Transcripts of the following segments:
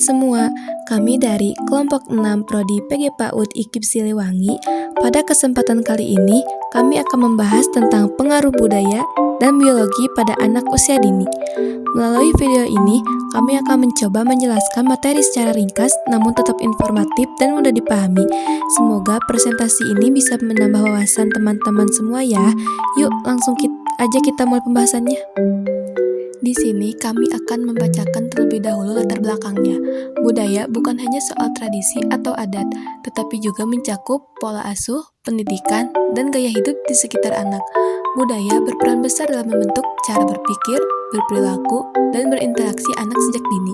semua, kami dari kelompok 6 Prodi PG PAUD IKIP Siliwangi. Pada kesempatan kali ini, kami akan membahas tentang pengaruh budaya dan biologi pada anak usia dini. Melalui video ini, kami akan mencoba menjelaskan materi secara ringkas namun tetap informatif dan mudah dipahami. Semoga presentasi ini bisa menambah wawasan teman-teman semua ya. Yuk, langsung aja kita mulai pembahasannya. Di sini kami akan membacakan terlebih dahulu latar belakangnya. Budaya bukan hanya soal tradisi atau adat, tetapi juga mencakup pola asuh, pendidikan, dan gaya hidup di sekitar anak. Budaya berperan besar dalam membentuk cara berpikir, berperilaku, dan berinteraksi anak sejak dini.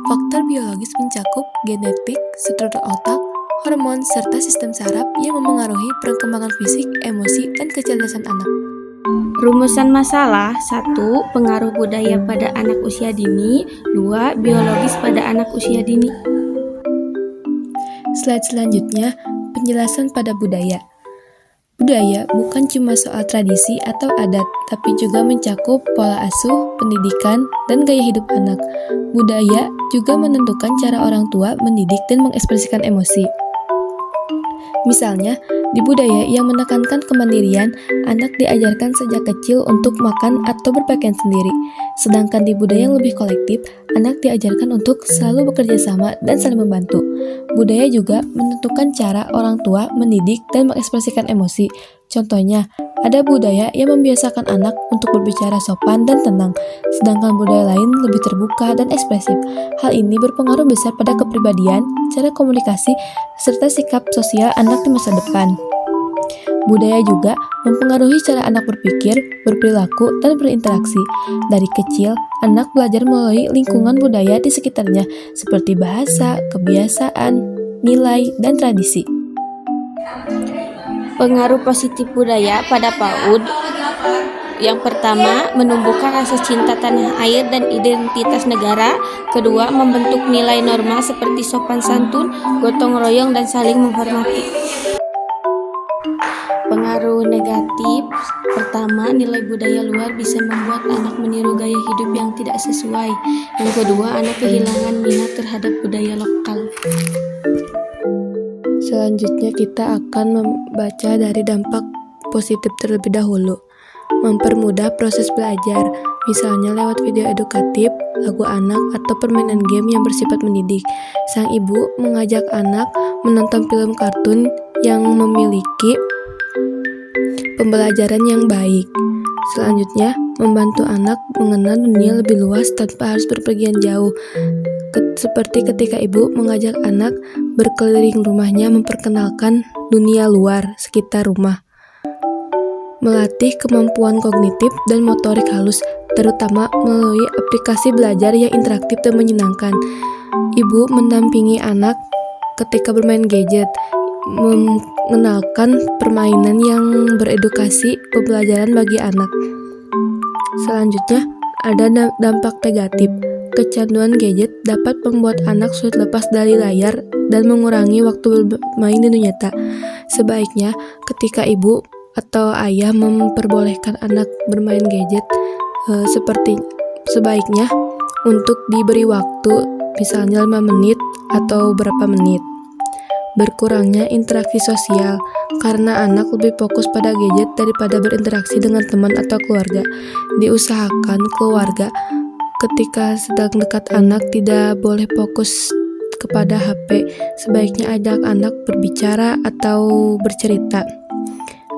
Faktor biologis mencakup genetik, struktur otak, hormon, serta sistem saraf yang memengaruhi perkembangan fisik, emosi, dan kecerdasan anak. Rumusan masalah: 1. Pengaruh budaya pada anak usia dini. 2. Biologis pada anak usia dini. Slide selanjutnya, penjelasan pada budaya. Budaya bukan cuma soal tradisi atau adat, tapi juga mencakup pola asuh, pendidikan, dan gaya hidup anak. Budaya juga menentukan cara orang tua mendidik dan mengekspresikan emosi. Misalnya, di budaya yang menekankan kemandirian, anak diajarkan sejak kecil untuk makan atau berpakaian sendiri. Sedangkan di budaya yang lebih kolektif, anak diajarkan untuk selalu bekerja sama dan saling membantu. Budaya juga menentukan cara orang tua mendidik dan mengekspresikan emosi. Contohnya, ada budaya yang membiasakan anak untuk berbicara sopan dan tenang, sedangkan budaya lain lebih terbuka dan ekspresif. Hal ini berpengaruh besar pada kepribadian, cara komunikasi, serta sikap sosial anak di masa depan. Budaya juga mempengaruhi cara anak berpikir, berperilaku, dan berinteraksi. Dari kecil, anak belajar melalui lingkungan budaya di sekitarnya, seperti bahasa, kebiasaan, nilai, dan tradisi. Pengaruh positif budaya pada PAUD. Yang pertama, menumbuhkan rasa cinta tanah air dan identitas negara. Kedua, membentuk nilai norma seperti sopan santun, gotong royong, dan saling menghormati. Pengaruh negatif. Pertama, nilai budaya luar bisa membuat anak meniru gaya hidup yang tidak sesuai. Yang kedua, anak kehilangan minat terhadap budaya lokal. Selanjutnya kita akan membaca dari dampak positif terlebih dahulu. Mempermudah proses belajar, misalnya lewat video edukatif, lagu anak, atau permainan game yang bersifat mendidik. Sang ibu mengajak anak menonton film kartun yang memiliki pembelajaran yang baik. Selanjutnya, membantu anak mengenal dunia lebih luas tanpa harus berpergian jauh. Seperti ketika ibu mengajak anak berkeliling rumahnya memperkenalkan dunia luar sekitar rumah. Melatih kemampuan kognitif dan motorik halus, terutama melalui aplikasi belajar yang interaktif dan menyenangkan. Ibu mendampingi anak ketika bermain gadget, mengenalkan permainan yang beredukasi pembelajaran bagi anak. Selanjutnya, ada dampak negatif. Kecanduan gadget dapat membuat anak sulit lepas dari layar dan mengurangi waktu bermain di dunia nyata. Sebaiknya, ketika ibu atau ayah memperbolehkan anak bermain gadget, sebaiknya untuk diberi waktu, misalnya 5 menit atau berapa menit. Berkurangnya interaksi sosial, karena anak lebih fokus pada gadget daripada berinteraksi dengan teman atau keluarga. Diusahakan keluarga ketika sedang dekat anak tidak boleh fokus kepada HP, sebaiknya ajak anak berbicara atau bercerita.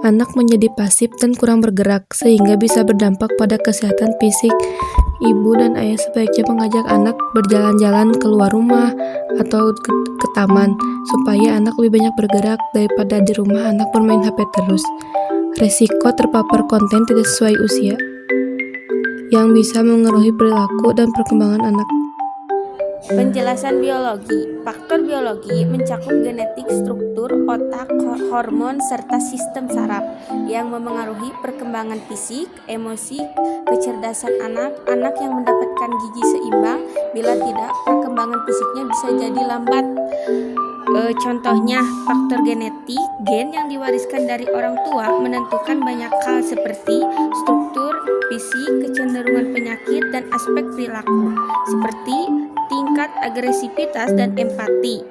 Anak menjadi pasif dan kurang bergerak, sehingga bisa berdampak pada kesehatan fisik. Ibu dan ayah sebaiknya mengajak anak berjalan-jalan keluar rumah atau ke taman, supaya anak lebih banyak bergerak daripada di rumah anak bermain HP terus. Resiko terpapar konten tidak sesuai usia yang bisa mengaruhi perilaku dan perkembangan anak. Penjelasan biologi. Faktor biologi mencakup genetik, struktur otak, hormon, serta sistem saraf yang memengaruhi perkembangan fisik, emosi, kecerdasan anak. Anak yang mendapatkan gizi seimbang, bila tidak, perkembangan fisiknya bisa jadi lambat. Contohnya, faktor genetik, gen yang diwariskan dari orang tua menentukan banyak hal seperti struktur, fisik, kecenderungan penyakit, dan aspek perilaku, seperti tingkat agresivitas dan empati.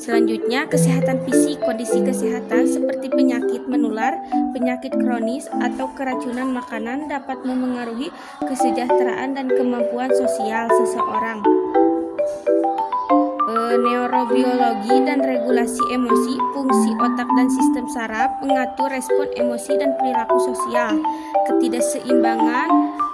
Selanjutnya, kesehatan fisik. Kondisi kesehatan seperti penyakit menular, penyakit kronis, atau keracunan makanan dapat memengaruhi kesejahteraan dan kemampuan sosial seseorang. Neurobiologi dan regulasi emosi. Fungsi otak dan sistem saraf mengatur respon emosi dan perilaku sosial. Ketidakseimbangan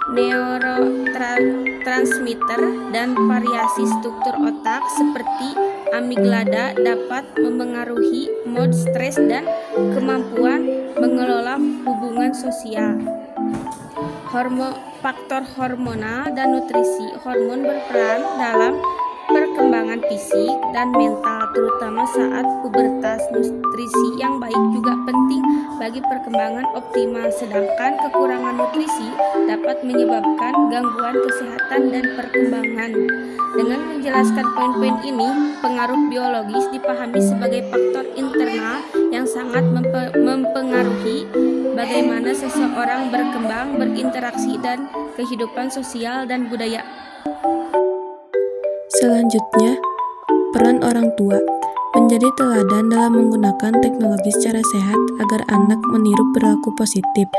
neurotransmitter dan variasi struktur otak seperti amigdala dapat memengaruhi mood, stres, dan kemampuan mengelola hubungan sosial. Faktor hormonal dan nutrisi. Hormon berperan dalam perkembangan fisik dan mental, terutama saat pubertas. Nutrisi yang baik juga penting bagi perkembangan optimal, sedangkan kekurangan nutrisi dapat menyebabkan gangguan kesehatan dan perkembangan. Dengan menjelaskan poin-poin ini, pengaruh biologis dipahami sebagai faktor internal yang sangat mempengaruhi bagaimana seseorang berkembang, berinteraksi, dan kehidupan sosial dan budaya. Selanjutnya, peran orang tua menjadi teladan dalam menggunakan teknologi secara sehat agar anak meniru perilaku positif.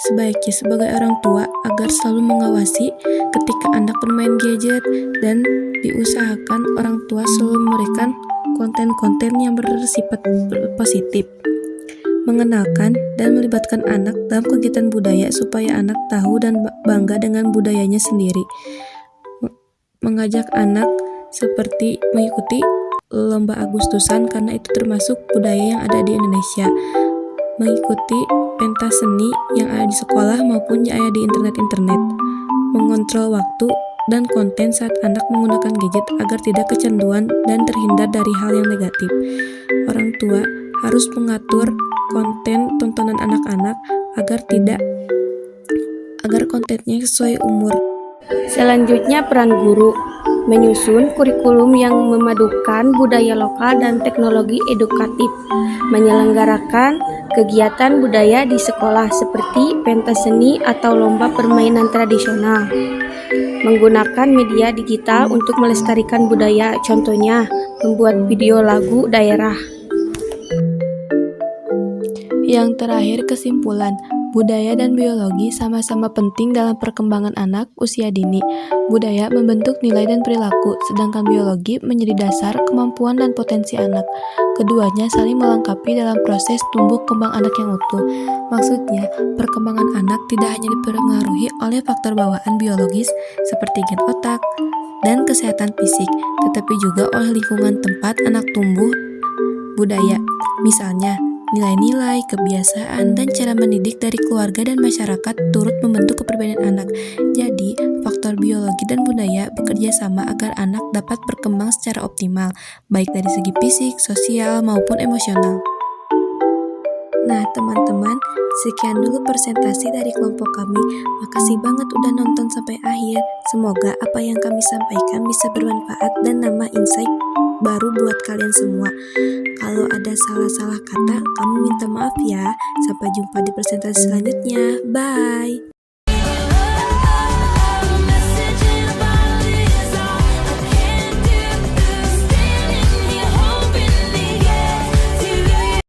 Sebaiknya sebagai orang tua agar selalu mengawasi ketika anak bermain gadget dan diusahakan orang tua selalu memberikan konten-konten yang bersifat positif. Mengenalkan dan melibatkan anak dalam kegiatan budaya supaya anak tahu dan bangga dengan budayanya sendiri. Mengajak anak seperti mengikuti lomba Agustusan karena itu termasuk budaya yang ada di Indonesia, mengikuti pentas seni yang ada di sekolah maupun yang ada di internet, mengontrol waktu dan konten saat anak menggunakan gadget agar tidak kecanduan dan terhindar dari hal yang negatif. Orang tua harus mengatur konten tontonan anak-anak agar kontennya sesuai umur. Selanjutnya, peran guru menyusun kurikulum yang memadukan budaya lokal dan teknologi edukatif, menyelenggarakan kegiatan budaya di sekolah seperti pentas seni atau lomba permainan tradisional, menggunakan media digital untuk melestarikan budaya, contohnya membuat video lagu daerah. Yang terakhir, kesimpulan. Budaya dan biologi sama-sama penting dalam perkembangan anak usia dini. Budaya membentuk nilai dan perilaku, sedangkan biologi menjadi dasar kemampuan dan potensi anak. Keduanya saling melengkapi dalam proses tumbuh kembang anak yang utuh. Maksudnya, perkembangan anak tidak hanya dipengaruhi oleh faktor bawaan biologis seperti gen otak dan kesehatan fisik, tetapi juga oleh lingkungan tempat anak tumbuh, budaya, misalnya nilai-nilai, kebiasaan, dan cara mendidik dari keluarga dan masyarakat turut membentuk kepribadian anak. Jadi, faktor biologi dan budaya bekerja sama agar anak dapat berkembang secara optimal, baik dari segi fisik, sosial, maupun emosional. Nah, teman-teman, sekian dulu presentasi dari kelompok kami. Makasih banget udah nonton sampai akhir. Semoga apa yang kami sampaikan bisa bermanfaat dan nambah insight baru buat kalian semua. Kalau ada salah-salah kata, kami minta maaf ya. Sampai jumpa di presentasi selanjutnya. Bye!